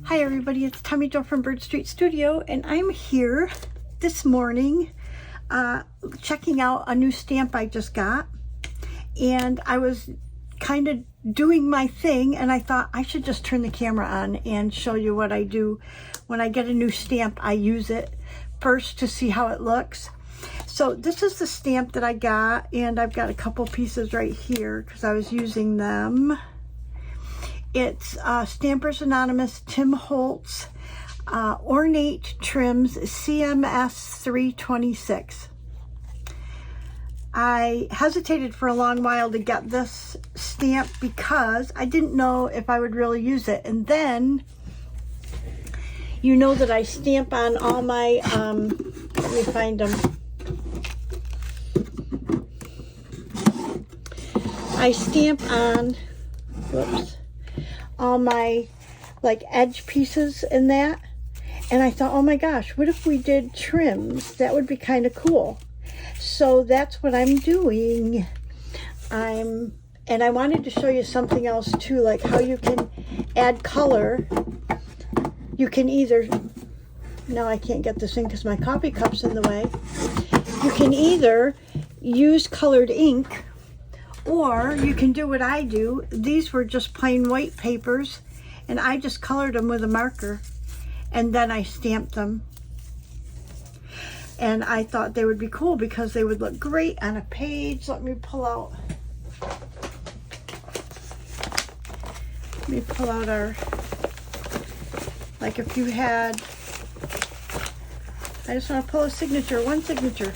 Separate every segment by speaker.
Speaker 1: Hi everybody, it's Tommy Jo from Bird Street Studio, and I'm here this morning checking out a new stamp I just got. And I was kind of doing my thing, and I thought I should just turn the camera on and show you what I do. When I get a new stamp, I use it first to see how it looks. So this is the stamp that I got, and I've got a couple pieces right here because I was using them. It's Stampers Anonymous Tim Holtz Ornate Trims CMS 326. I hesitated for a long while to get this stamp because I didn't know if I would really use it. And then, you know that I stamp on all my, let me find them. I stamp on, whoops, all my like edge pieces in that. And I thought, oh my gosh, what if we did trims? That would be kind of cool. So that's what I'm doing. And I wanted to show you something else too, like how you can add color. You can either, no, I can't get this in because my coffee cup's in the way. You can either use colored ink, or you can do what I do. These were just plain white papers, and I just colored them with a marker, and then I stamped them. And I thought they would be cool because they would look great on a page. Let me pull out our, like if you had, I just want to pull a signature, one signature.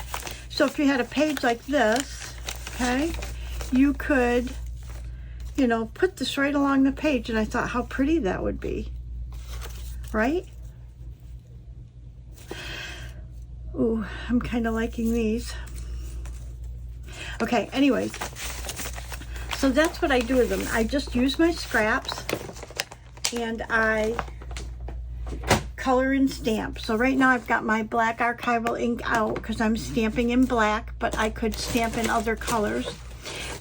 Speaker 1: So if you had a page like this, okay, you could, you know, put this right along the page. And I thought how pretty that would be, right? Ooh, I'm kind of liking these. Okay, anyways, so that's what I do with them. I just use my scraps and I color and stamp. So right now I've got my black archival ink out because I'm stamping in black, but I could stamp in other colors.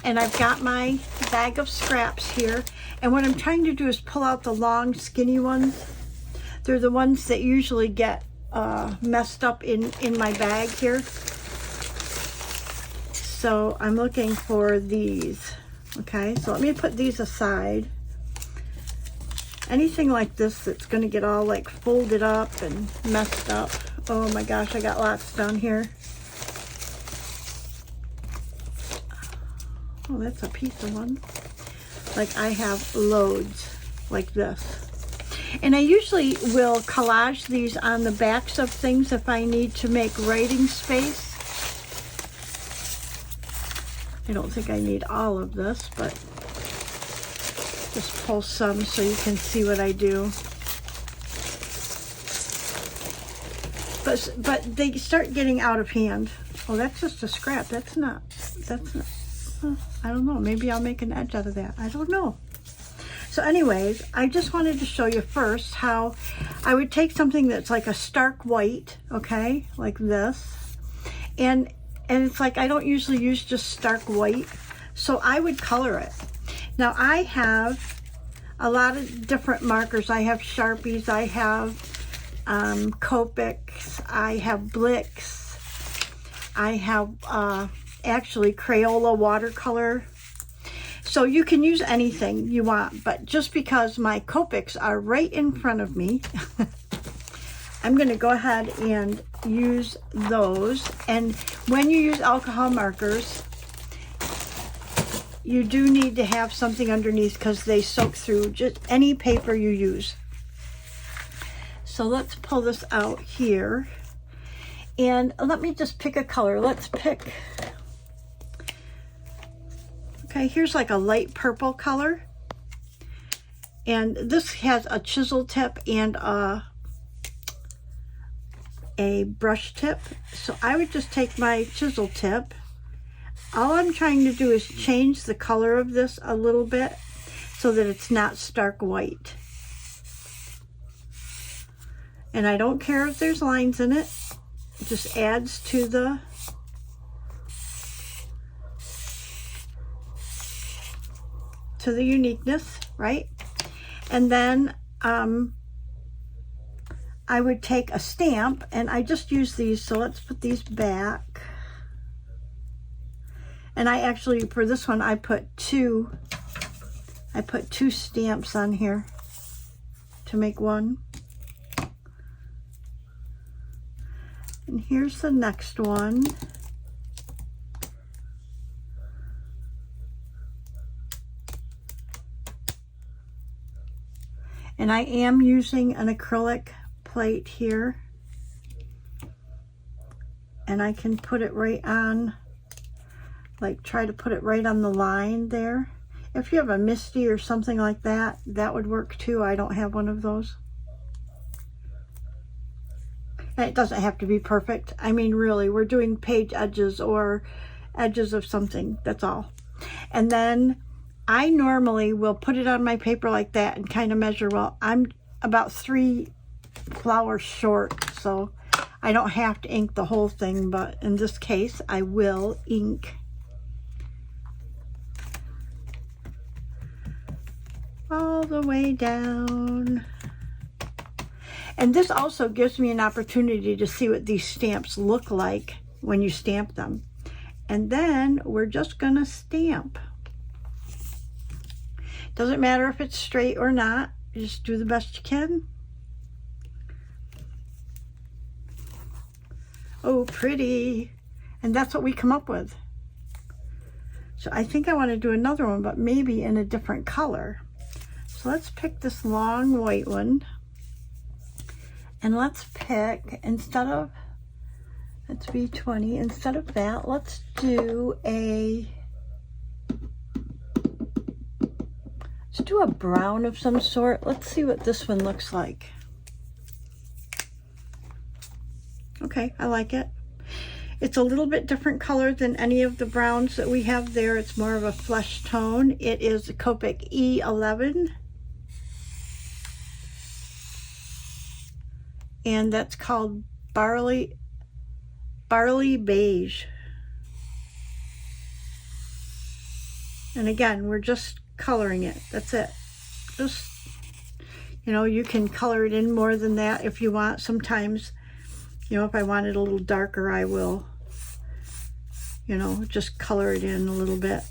Speaker 1: And I've got my bag of scraps here. And what I'm trying to do is pull out the long, skinny ones. They're the ones that usually get messed up in my bag here. So I'm looking for these. Okay, so let me put these aside. Anything like this that's going to get all like folded up and messed up. Oh my gosh, I got lots down here. Oh, that's a piece of one. Like I have loads like this. And I usually will collage these on the backs of things if I need to make writing space. I don't think I need all of this, but just pull some so you can see what I do. But they start getting out of hand. Oh, that's just a scrap. That's not, I don't know. Maybe I'll make an edge out of that. I don't know. So anyways, I just wanted to show you first how I would take something that's like a stark white, okay, like this. And it's like I don't usually use just stark white, so I would color it. Now I have a lot of different markers. I have Sharpies, I have Copics, I have Blicks, I have actually Crayola watercolor. So you can use anything you want, but just because my Copics are right in front of me, I'm going to go ahead and use those. And when you use alcohol markers, you do need to have something underneath because they soak through just any paper you use. So let's pull this out here. And let me just pick a color. Let's pick... Okay, here's like a light purple color. And this has a chisel tip and a brush tip. So I would just take my chisel tip. All I'm trying to do is change the color of this a little bit so that it's not stark white. And I don't care if there's lines in it. It just adds to the uniqueness, right? And then I would take a stamp, and I just use these, so let's put these back. And I actually, for this one, I put two stamps on here to make one. And here's the next one. And I am using an acrylic plate here. And I can put it right on, like try to put it right on the line there. If you have a MISTI or something like that, that would work too. I don't have one of those. And it doesn't have to be perfect. I mean, really, we're doing page edges or edges of something, that's all. And then I normally will put it on my paper like that and kind of measure. Well, I'm about 3 flowers short, so I don't have to ink the whole thing, but in this case, I will ink all the way down. And this also gives me an opportunity to see what these stamps look like when you stamp them. And then we're just gonna stamp. Doesn't matter if it's straight or not, just do the best you can. Oh, pretty. And that's what we come up with. So I think I want to do another one, but maybe in a different color. So let's pick this long white one. And let's pick, instead of, let's be 20, instead of that, let's do a brown of some sort. Let's see what this one looks like. Okay, I like it. It's a little bit different color than any of the browns that we have there. It's more of a flesh tone. It is a Copic E11. And that's called Barley Beige. And again, we're just coloring it. That's it. Just, you know, you can color it in more than that if you want. Sometimes, you know, if I want it a little darker, I will, you know, just color it in a little bit.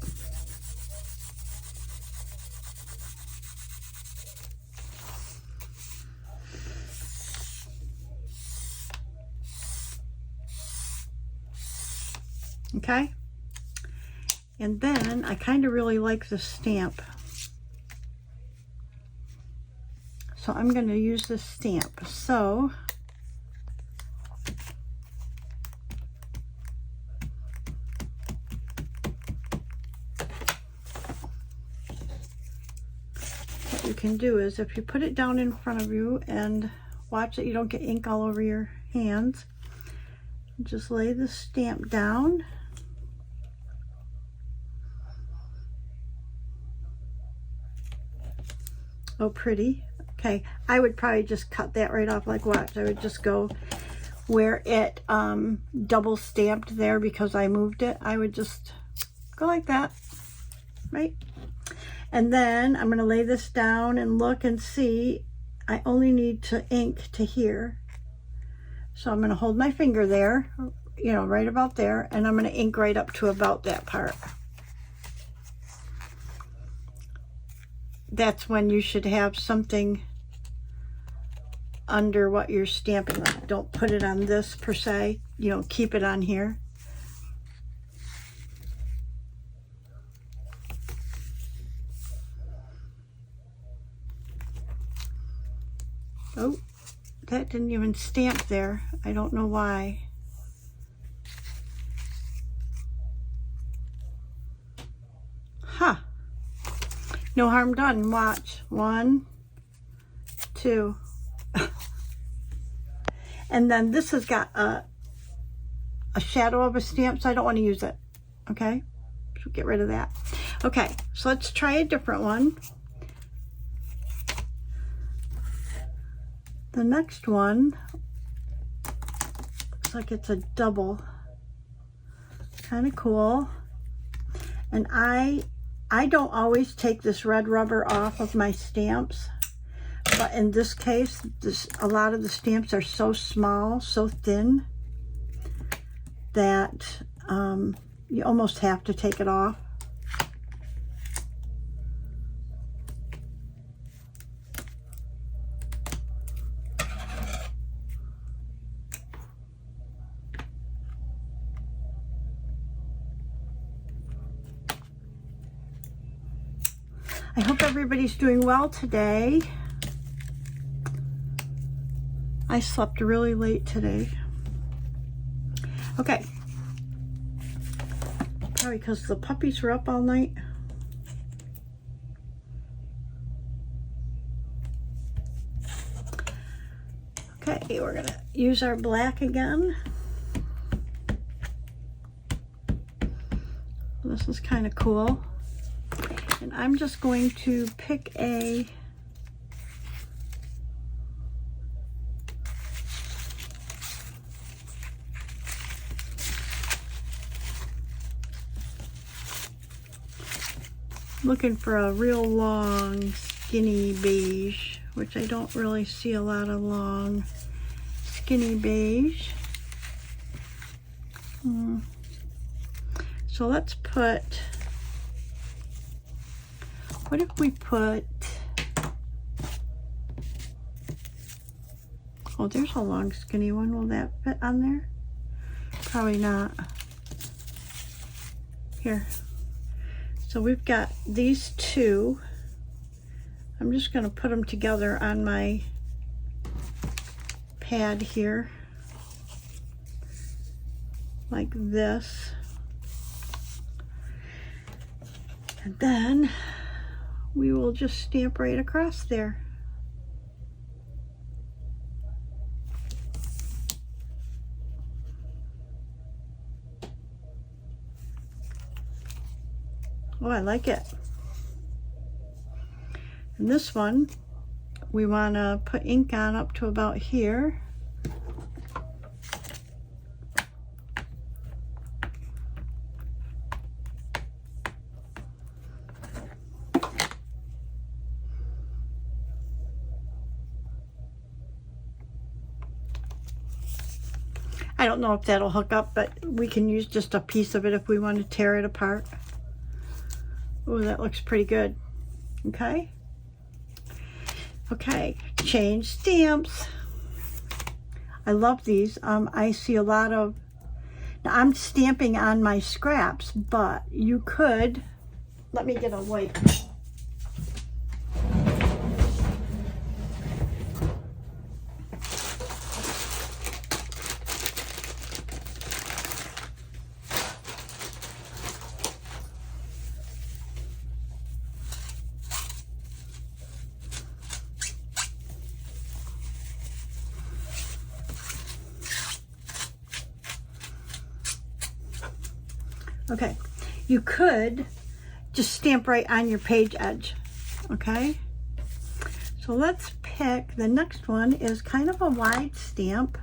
Speaker 1: Okay, and then I kind of really like the stamp, so I'm going to use this stamp. So what you can do is, if you put it down in front of you and watch that you don't get ink all over your hands, just lay the stamp down. Oh, pretty. Okay, I would probably just cut that right off. Like, watch, I would just go where it double stamped there because I moved it. I would just go like that, right? And then I'm going to lay this down and look and see. I only need to ink to here. So I'm going to hold my finger there, you know, right about there, and I'm going to ink right up to about that part. That's when you should have something under what you're stamping. Like, don't put it on this per se, you know, keep it on here. Oh, that didn't even stamp there. I don't know why. Huh. No harm done. Watch. 1, 2. And then this has got a shadow of a stamp, so I don't want to use it. Okay? So get rid of that. Okay, so let's try a different one. The next one looks like it's a double. Kind of cool. And I don't always take this red rubber off of my stamps, But in this case, a lot of the stamps are so small, so thin, that you almost have to take it off. I hope everybody's doing well today. I slept really late today. Okay. Probably because the puppies were up all night. Okay, we're gonna use our black again. This is kind of cool. And I'm just going to pick a looking for a real long skinny beige, which I don't really see a lot of long skinny beige. So let's put, what if we put, oh, there's a long skinny one. Will that fit on there? Probably not. Here. So we've got these two. I'm just going to put them together on my pad here, like this. And then we will just stamp right across there. Oh, I like it. And this one, we want to put ink on up to about here. I don't know if that'll hook up, but we can use just a piece of it if we want to tear it apart. Oh, that looks pretty good. Okay. Okay, change stamps. I love these. I see a lot of, now I'm stamping on my scraps, but you could, let me get a wipe. Okay, you could just stamp right on your page edge, okay? So let's pick, the next one is kind of a wide stamp.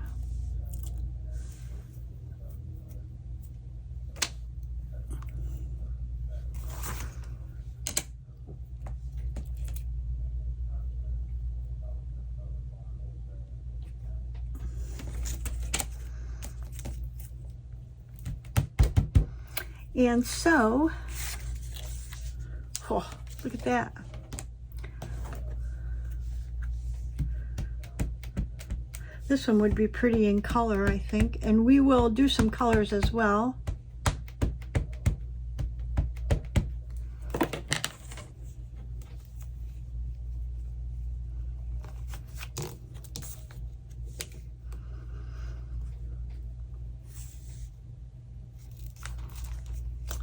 Speaker 1: And so, oh, look at that. This one would be pretty in color, I think. And we will do some colors as well.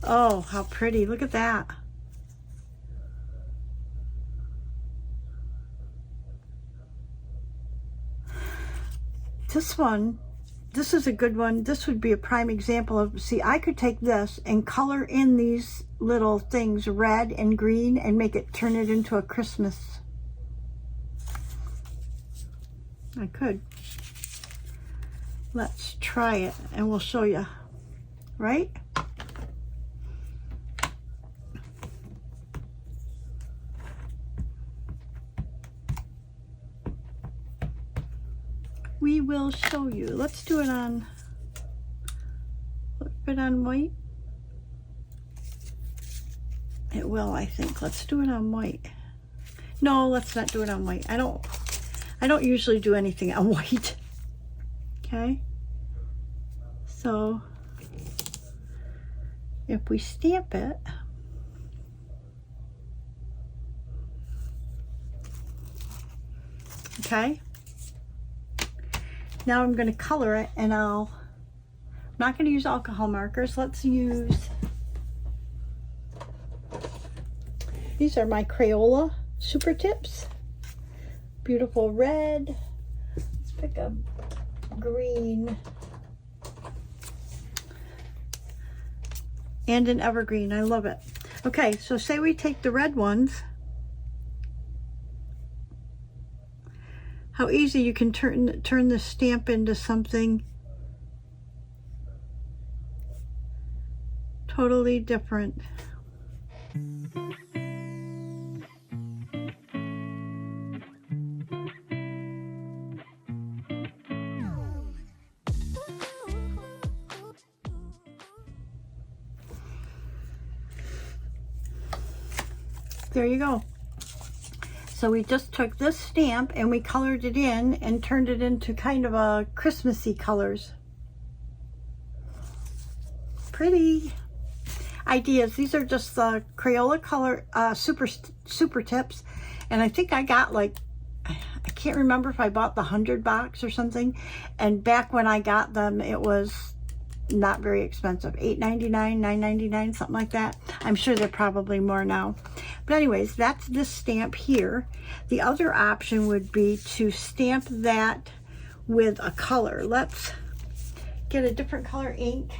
Speaker 1: Oh, how pretty. Look at that. This one, this is a good one. This would be a prime example of, see, I could take this and color in these little things red and green and make it, turn it into a Christmas. I could. Let's try it and we'll show you, right? we will show you. Let's do it on, fit on white. It will, I think. Let's do it on white. No, let's not do it on white. I don't usually do anything on white. Okay. So if we stamp it, okay. Now I'm going to color it, and I'm not going to use alcohol markers. Let's use, these are my Crayola Super Tips. Beautiful red. Let's pick a green and an evergreen. I love it. Okay, so say we take the red ones. How easy you can turn the stamp into something totally different. There you go. So we just took this stamp and we colored it in and turned it into kind of a Christmassy colors. Pretty ideas. These are just the Crayola color super tips, and I think I got, like, I can't remember if I bought the 100 box or something, and back when I got them it was not very expensive, $8.99, $9.99, something like that. I'm sure they're probably more now. But anyways, that's this stamp here. The other option would be to stamp that with a color. Let's get a different color ink.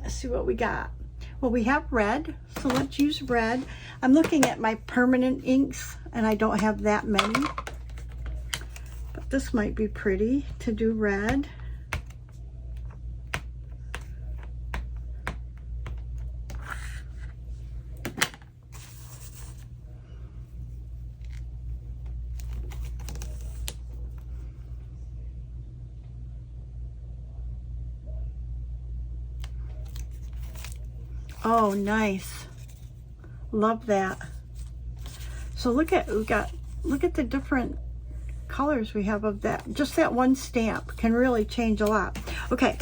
Speaker 1: Let's see what we got. Well, we have red, so let's use red. I'm looking at my permanent inks, and I don't have that many. But this might be pretty to do red. Oh, nice. Love that. So look at the different colors we have of that. Just that one stamp can really change a lot. Okay.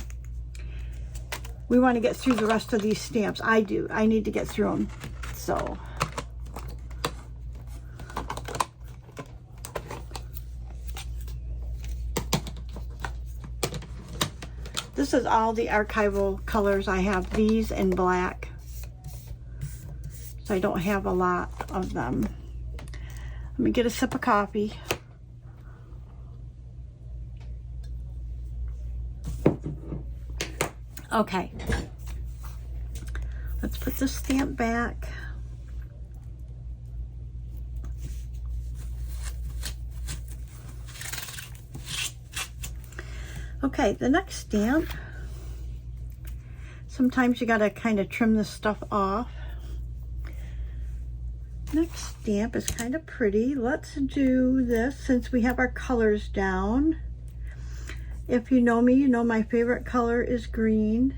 Speaker 1: We want to get through the rest of these stamps. I do. I need to get through them. So this is all the archival colors. I have these in black. So I don't have a lot of them. Let me get a sip of coffee. Okay. Let's put the stamp back. Okay, the next stamp. Sometimes you gotta kind of trim this stuff off. Next stamp is kind of pretty. Let's do this since we have our colors down. If you know me, you know my favorite color is green.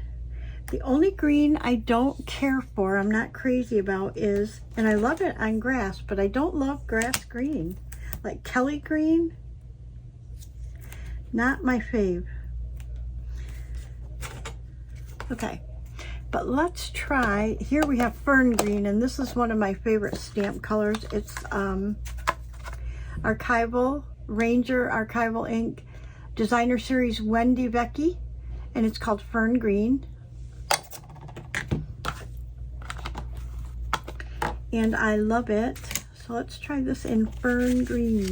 Speaker 1: The only green I don't care for, I'm not crazy about, is, and I love it on grass, but I don't love grass green. Like Kelly green, not my fave. Okay. But let's try, here we have fern green, and this is one of my favorite stamp colors. It's Archival, Ranger Archival Ink, Designer Series Wendy Vecchi, and it's called Fern Green. And I love it. So let's try this in Fern Green.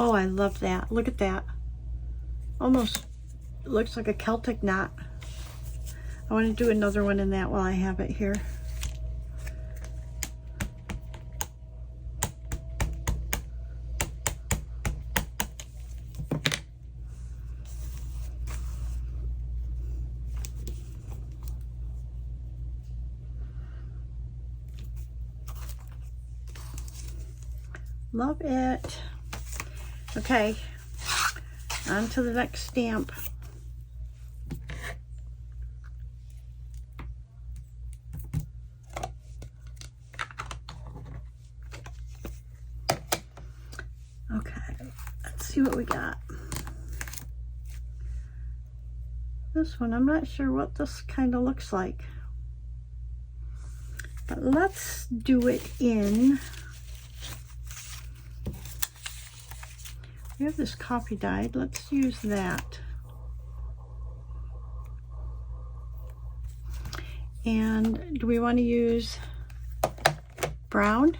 Speaker 1: Oh, I love that. Look at that. Almost looks like a Celtic knot. I want to do another one in that while I have it here. Love it. Okay, on to the next stamp. Okay, let's see what we got. This one, I'm not sure what this kind of looks like, but let's do it in, we have this coffee dyed, let's use that. And do we want to use brown?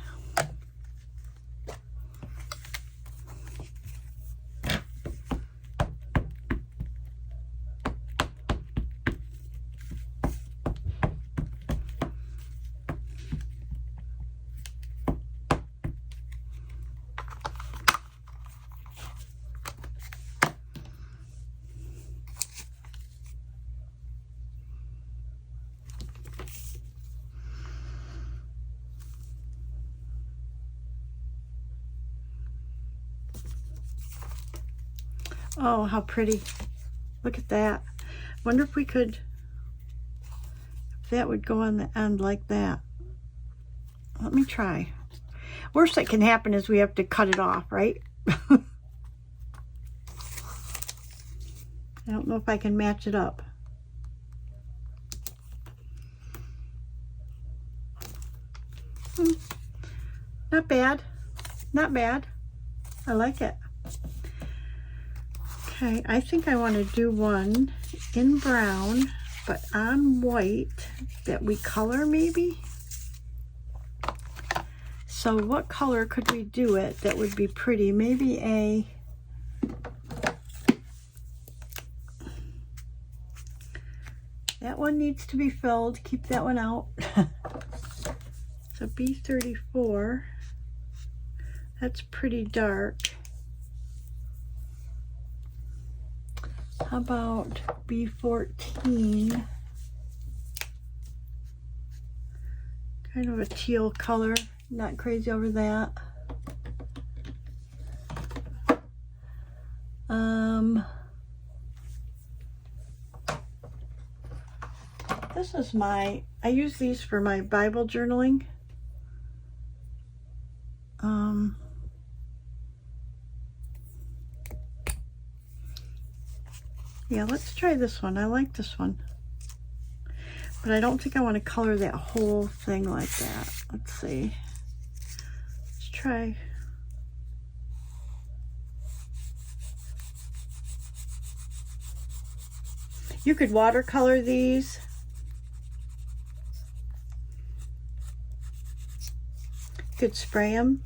Speaker 1: Oh, how pretty. Look at that. Wonder if we could, if that would go on the end like that. Let me try. Worst that can happen is we have to cut it off, right? I don't know if I can match it up. Not bad. Not bad. I like it. Okay, I think I want to do one in brown, but on white that we color maybe. So what color could we do it that would be pretty? Maybe a, that one needs to be filled. Keep that one out. So B34, that's pretty dark. How about B14? Kind of a teal color. Not crazy over that. This is my, I use these for my Bible journaling. Yeah, let's try this one. I like this one. But I don't think I want to color that whole thing like that. Let's see. Let's try. You could watercolor these. You could spray them.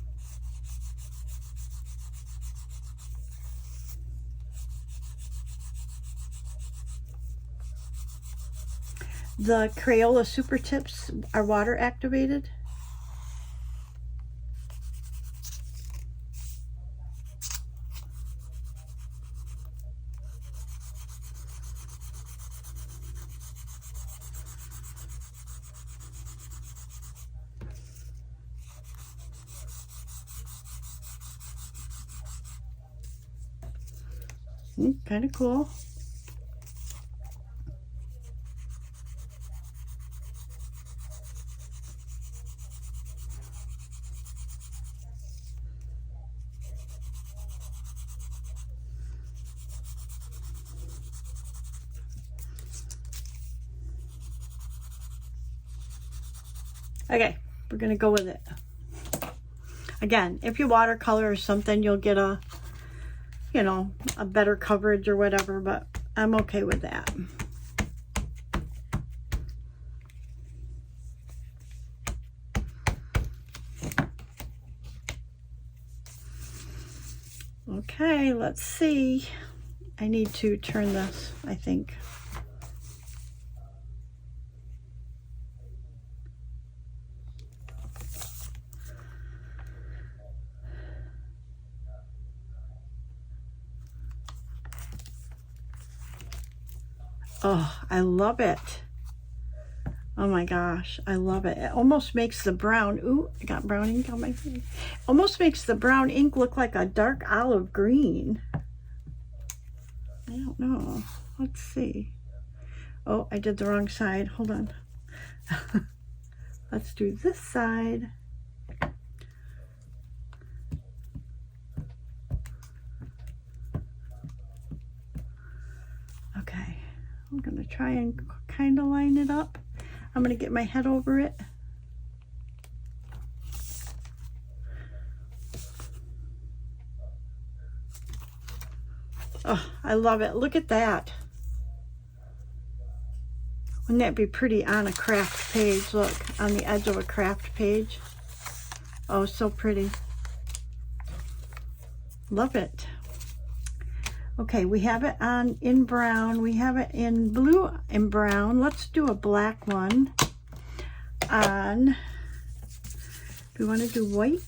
Speaker 1: The Crayola Super Tips are water activated. Kind of cool. Okay, we're gonna go with it. Again, if you watercolor or something, you'll get a, you know, a better coverage or whatever, but I'm okay with that. Okay, let's see. I need to turn this, I think. Oh, I love it. Oh my gosh, I love it. It almost makes the brown, ooh, I got brown ink on my face. Almost makes the brown ink look like a dark olive green. I don't know. Let's see. Oh, I did the wrong side. Hold on. Let's do this side. Okay, I'm gonna try and kind of line it up. I'm gonna get my head over it. Oh, I love it. Look at that. Wouldn't that be pretty on a craft page? Look, on the edge of a craft page. Oh, so pretty. Love it. Okay, we have it on in brown. We have it in blue and brown. Let's do a black one on, do we want to do white?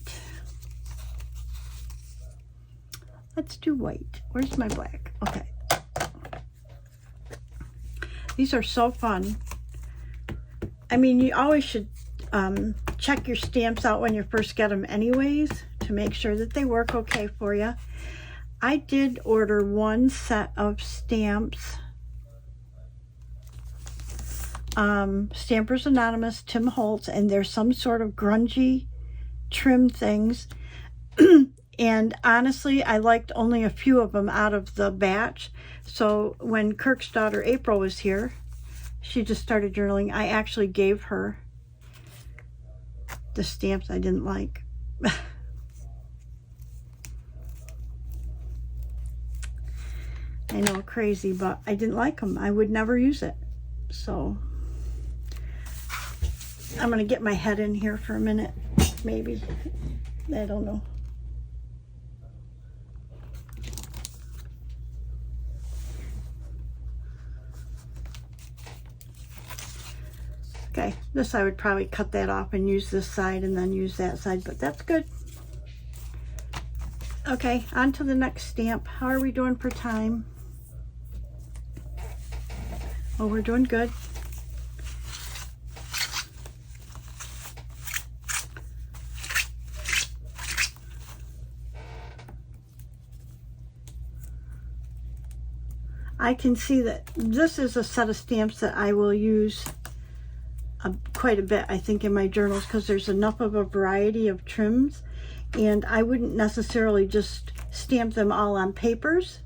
Speaker 1: Let's do white. Where's my black? Okay. These are so fun. I mean, you always should check your stamps out when you first get them anyways to make sure that they work okay for you. I did order one set of stamps. Stampers Anonymous, Tim Holtz, and there's some sort of grungy trim things. And honestly, I liked only a few of them out of the batch. So when Kirk's daughter April was here, she just started journaling. I actually gave her the stamps I didn't like. I know, crazy, but I didn't like them. I would never use it. So I'm going to get my head in here for a minute, maybe. I don't know. Okay, this I would probably cut that off and use this side and then use that side, but that's good. Okay, on to the next stamp. How are we doing for time? Oh, we're doing good. I can see that this is a set of stamps that I will use quite a bit, I think, in my journals, because there's enough of a variety of trims, and I wouldn't necessarily just stamp them all on papers,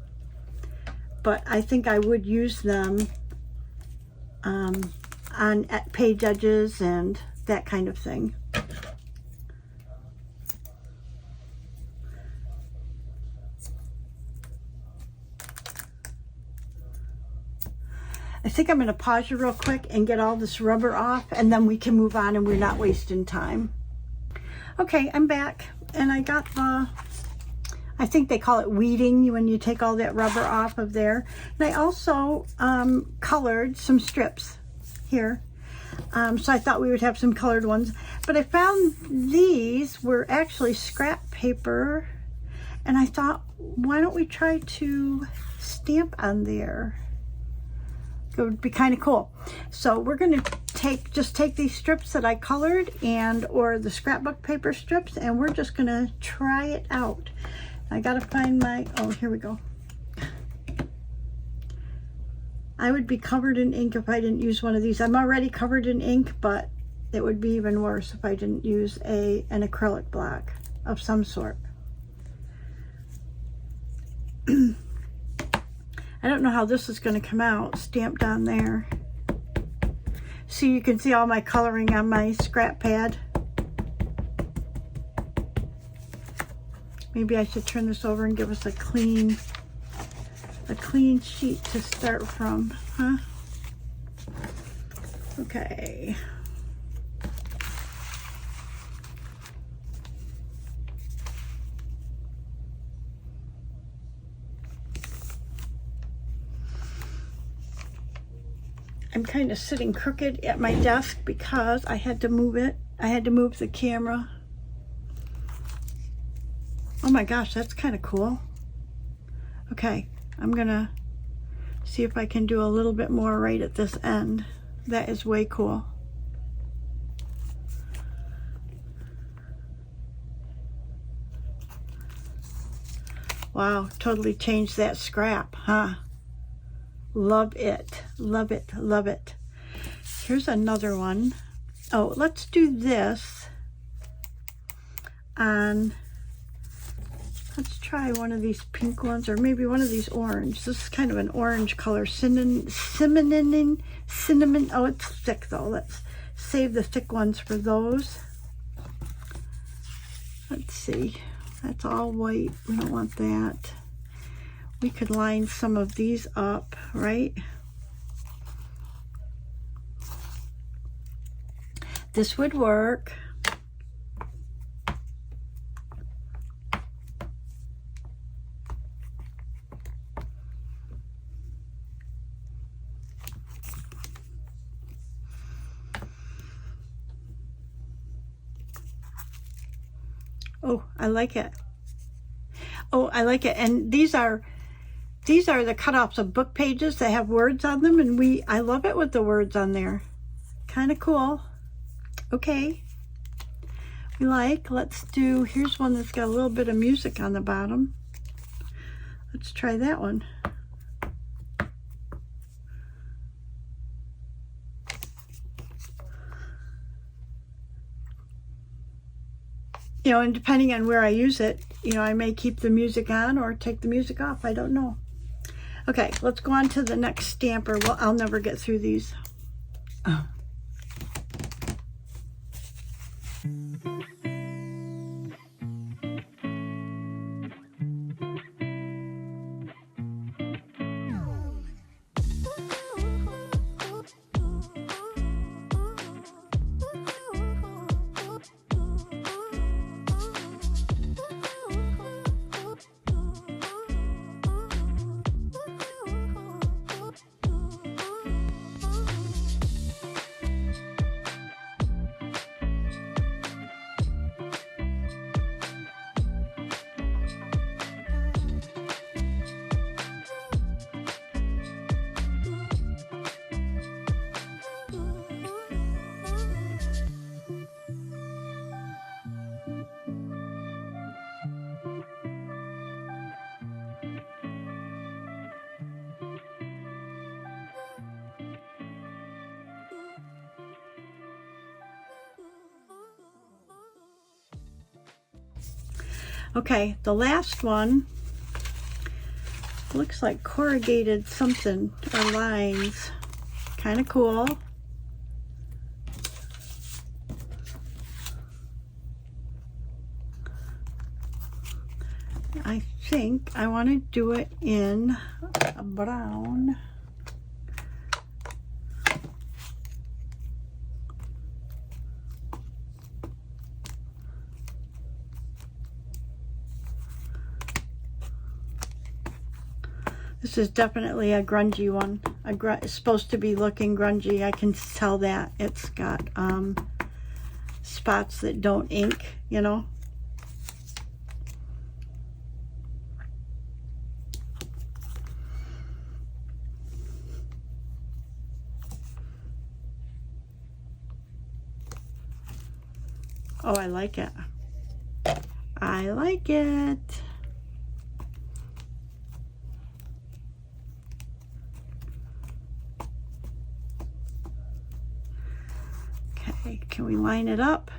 Speaker 1: but I think I would use them on page edges and that kind of thing. I think I'm going to pause you real quick and get all this rubber off, and then we can move on and we're not wasting time. Okay, I'm back, and I got the, I think they call it weeding when you take all that rubber off of there. And I also colored some strips here. So I thought we would have some colored ones. But I found these were actually scrap paper, and I thought, why don't we try to stamp on there? It would be kind of cool. So we're going to take these strips that I colored or the scrapbook paper strips, and we're just going to try it out. I got to find my, oh, here we go. I would be covered in ink if I didn't use one of these. I'm already covered in ink, but it would be even worse if I didn't use an acrylic block of some sort. I don't know how this is going to come out stamped on there. So you can see all my coloring on my scrap pad. Maybe I should turn this over and give us a clean sheet to start from, huh? Okay. I'm kind of sitting crooked at my desk because I had to move it. I had to move the camera. Oh my gosh, that's kind of cool. Okay, I'm gonna see if I can do a little bit more right at this end. That is way cool. Wow, totally changed that scrap, huh? Love it, love it, love it. Here's another one. Oh, let's do this on, let's try one of these pink ones, or maybe one of these orange. This is kind of an orange color, cinnamon. Oh, it's thick though. Let's save the thick ones for those. Let's see, that's all white. We don't want that. We could line some of these up, right? This would work. Oh, I like it. Oh, I like it. And these are the cutoffs of book pages that have words on them, and I love it with the words on there. Kind of cool. Okay. Let's do, here's one that's got a little bit of music on the bottom. Let's try that one. You know, and depending on where I use it, you know, I may keep the music on or take the music off. I don't know. Okay, let's go on to the next stamper. Well, I'll never get through these. Okay, the last one looks like corrugated something or lines. Kind of cool. I think I want to do it in a brown. This is definitely a grungy one. It's supposed to be looking grungy. I can tell that. It's got spots that don't ink, you know. Oh, I like it. I like it. Okay, can we line it up?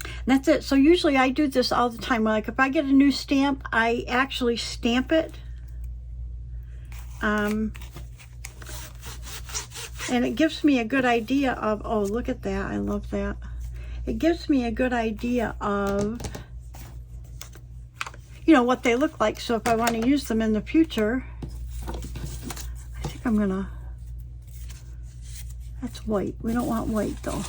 Speaker 1: And that's it. So usually I do this all the time. Like if I get a new stamp, I actually stamp it. And it gives me a good idea of, oh, look at that. I love that. It gives me a good idea of, you know, what they look like. So if I want to use them in the future, I think I'm going to, that's white. We don't want white though.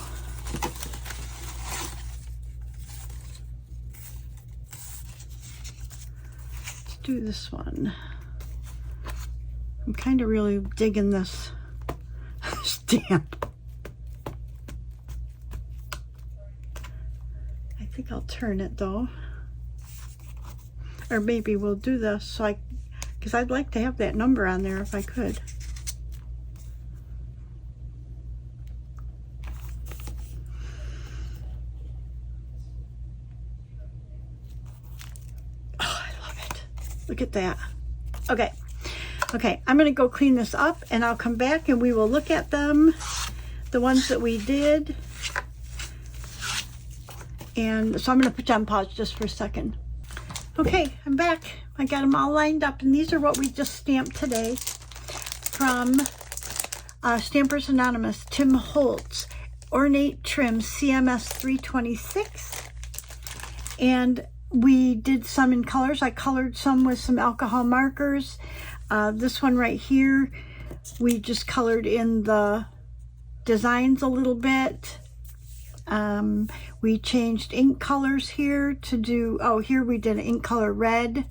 Speaker 1: do this one. I'm kind of really digging this stamp. I think I'll turn it though. Or maybe we'll do this so because I'd like to have that number on there if I could. Oh, I love it. Look at that. Okay. Okay, I'm going to go clean this up and I'll come back and we will look at them, the ones that we did. And so I'm going to put you on pause just for a second. Okay, I'm back. I got them all lined up and these are what we just stamped today from Stampers Anonymous, Tim Holtz, Ornate Trim CMS 326. And we did some in colors. I colored some with some alcohol markers. This one right here, we just colored in the designs a little bit. We changed ink colors here to do, oh, here we did an ink color red,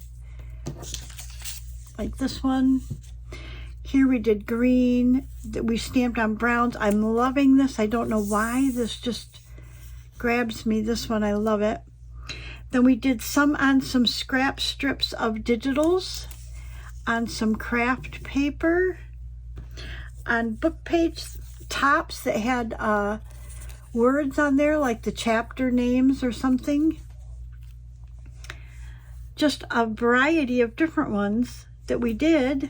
Speaker 1: like this one. Here we did green, that we stamped on browns. I'm loving this. I don't know why. This just grabs me. This one, I love it. Then we did some on some scrap strips of digitals, on some craft paper, on book page tops that had words on there like the chapter names or something. Just a variety of different ones that we did.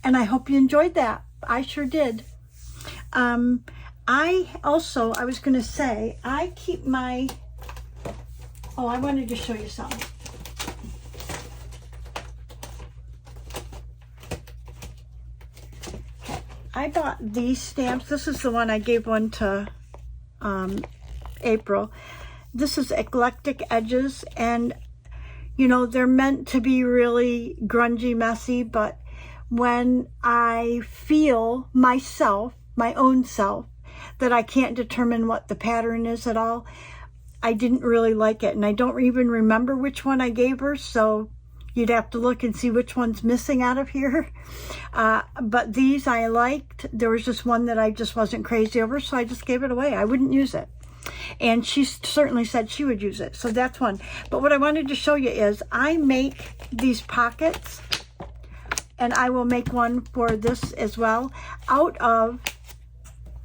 Speaker 1: And I hope you enjoyed that. I sure did. I was going to say, I keep my, oh, I wanted to show you something. I bought these stamps. This is the one I gave one to April. This is Eclectic Edges, and you know, they're meant to be really grungy, messy, but when I feel myself, my own self, that I can't determine what the pattern is at all, I didn't really like it, and I don't even remember which one I gave her, so you'd have to look and see which one's missing out of here. But these I liked. There was just one that I just wasn't crazy over, so I just gave it away. I wouldn't use it. And she certainly said she would use it, so that's one. But what I wanted to show you is I make these pockets, and I will make one for this as well, out of,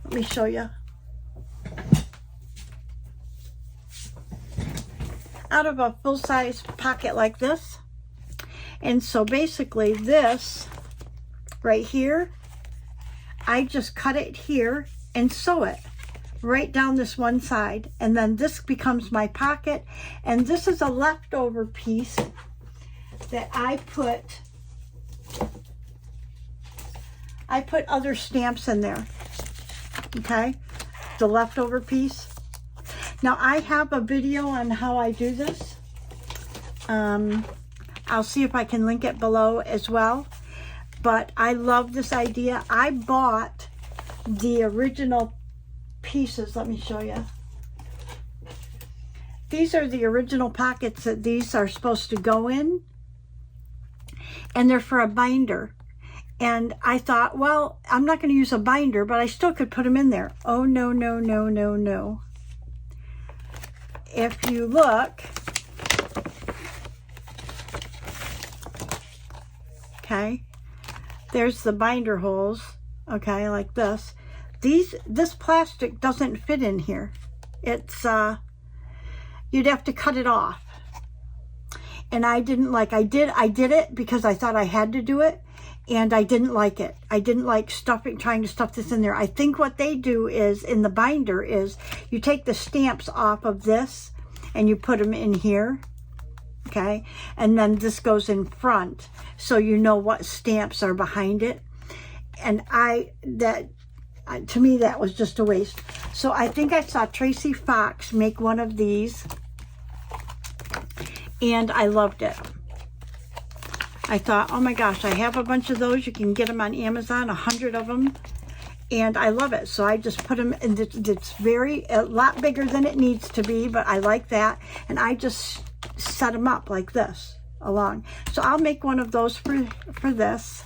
Speaker 1: let me show you, out of a full-size pocket like this. And so basically this right here, I just cut it here and sew it right down this one side. And then this becomes my pocket. And this is a leftover piece that I put other stamps in there. Okay, the leftover piece. Now I have a video on how I do this. I'll see if I can link it below as well. But I love this idea. I bought the original pieces. Let me show you. These are the original pockets that these are supposed to go in. And they're for a binder. And I thought, well, I'm not going to use a binder, but I still could put them in there. Oh, no, no, no, no, no. If you look, okay, there's the binder holes, okay, like this. This plastic doesn't fit in here. It's, you'd have to cut it off. And I didn't like, I did it because I thought I had to do it, and I didn't like it. I didn't like trying to stuff this in there. I think what they do is, in the binder, is you take the stamps off of this and you put them in here. Okay, and then this goes in front, so you know what stamps are behind it. And to me, that was just a waste. So I think I saw Tracy Fox make one of these, and I loved it. I thought, oh my gosh, I have a bunch of those. You can get them on Amazon, 100 of them, and I love it. So I just put them in. It's a lot bigger than it needs to be, but I like that. And I just set them up like this along. So I'll make one of those for this,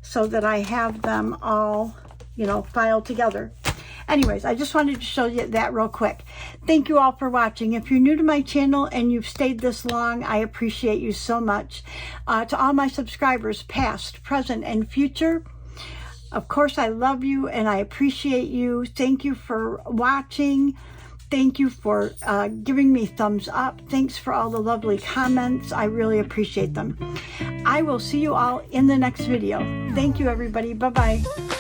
Speaker 1: so that I have them all, you know, filed together. Anyways, I just wanted to show you that real quick. Thank you all for watching. If you're new to my channel and you've stayed this long, I appreciate you so much. To all my subscribers, past, present, and future, of course, I love you and I appreciate you. Thank you for watching. Thank you for giving me thumbs up. Thanks for all the lovely comments. I really appreciate them. I will see you all in the next video. Thank you, everybody. Bye-bye.